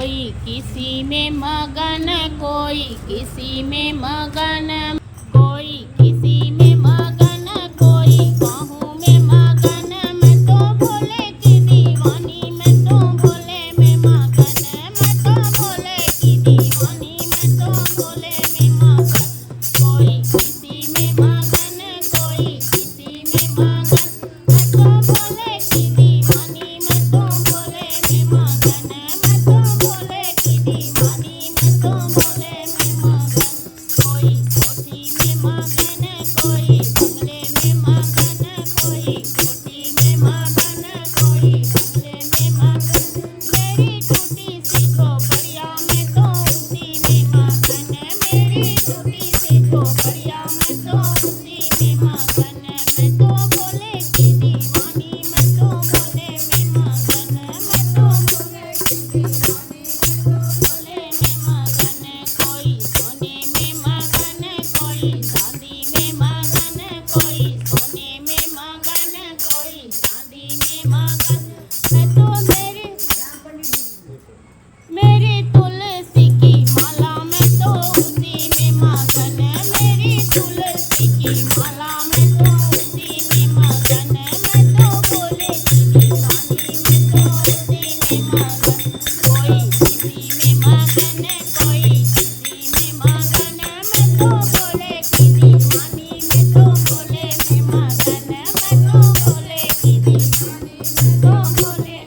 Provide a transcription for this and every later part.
कोई किसी में मगन, कोई किसी में मगन, कोई किसी में मगन, कोई कहूँ में मगन। मैं तो भोले की दीवानी, मैं तो भोले में मगन, मैं तो भोले की दीवानी, मैं तो भोले में मगन। कोई किसी में मगन, कोई किसी में मगन, मैं तो भोले की दीवानी, मैं तो भोले में मगन, मैं तो भोले की दीवानी, मैं तो भोले में मगन। कोई कोठी में मगन, कोई बंगले में मगन, कोई कोठी में मगन, कोई बंगले में मगन। मेरी टूटी सी झोपड़िया में तो उसी में मगन, मेरी टूटी सी झोपड़िया में तो उसी में मगन। मैं तो भोले की दीवानी, मैं तो भोले में मगन, मैं तो भोले की दीवानी, मैं तो भोले में मगन। कोई सोने में मगन, कोई चांदी में मगन, कोई सोने में मगन, कोई चांदी में मगन। मैं तो मेरी तुलसी की माला में तो उसी में मगन, मेरी तुलसी की माला में तो उसी में मगन। मैं तो भोले की दीवानी, मैं तो उसी में मगन। कोई किसी में मगन, कोई किसी में मगन, मैं तो भोले की दीवानी, मैं तो भोले में मगन, मैं तो भोले की दीवानी, मैं तो भोले।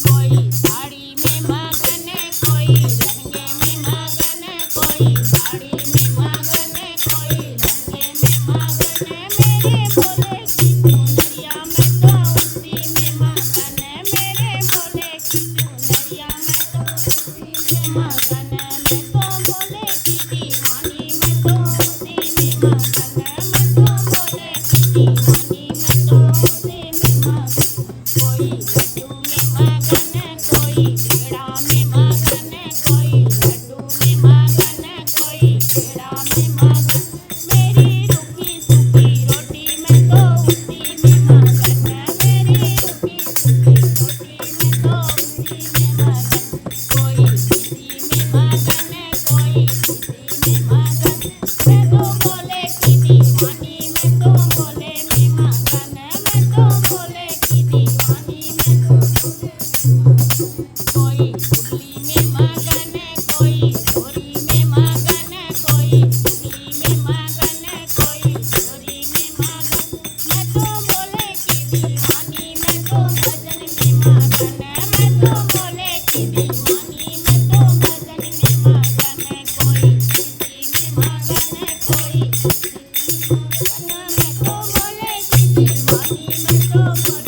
कोई साड़ी में मगन, कोई लहंगे में मगन, कोई साड़ी में मगन, कोई लहंगे में मगन। मेरे भोले की चुनरिया में तो उसी में मगन, मेरे भोले की चुनरिया में तो उसी में मगन। मैं तो भोले की दीवानी, मैं तो उसी में मगन, मैं तो भोले की दीवानी, मैं तो उसी में मगन। कोई लड्डू में मगन, कोई पेड़ा में मगन, कोई लड्डू में मगन, कोई पेड़ा में मगन। मेरी रूखी सूखी रोटी में तो उसी में मगन, मेरी रूखी सूखी रोटी में तो उसी में मगन। कोई किसी में मगन, कोई किसी में मगन। मैं तो भोले की दीवानी, मैं तो भोले में मगन, मैं तो भोले की दीवानी, मैं तो भोले। कोई उंगली में मगन, कोई चोरी में मगन, कोई उंगली में मगन, कोई चोरी में मगन। मैं तो भोले की दीवानी, मैं तो भजन में मगन, मैं तो भोले की दीवानी, मैं तो भजन में मगन। कोई किसी में मगन, कोई किसी में मगन, मैं तो भोले की दीवानी, मैं तो भोले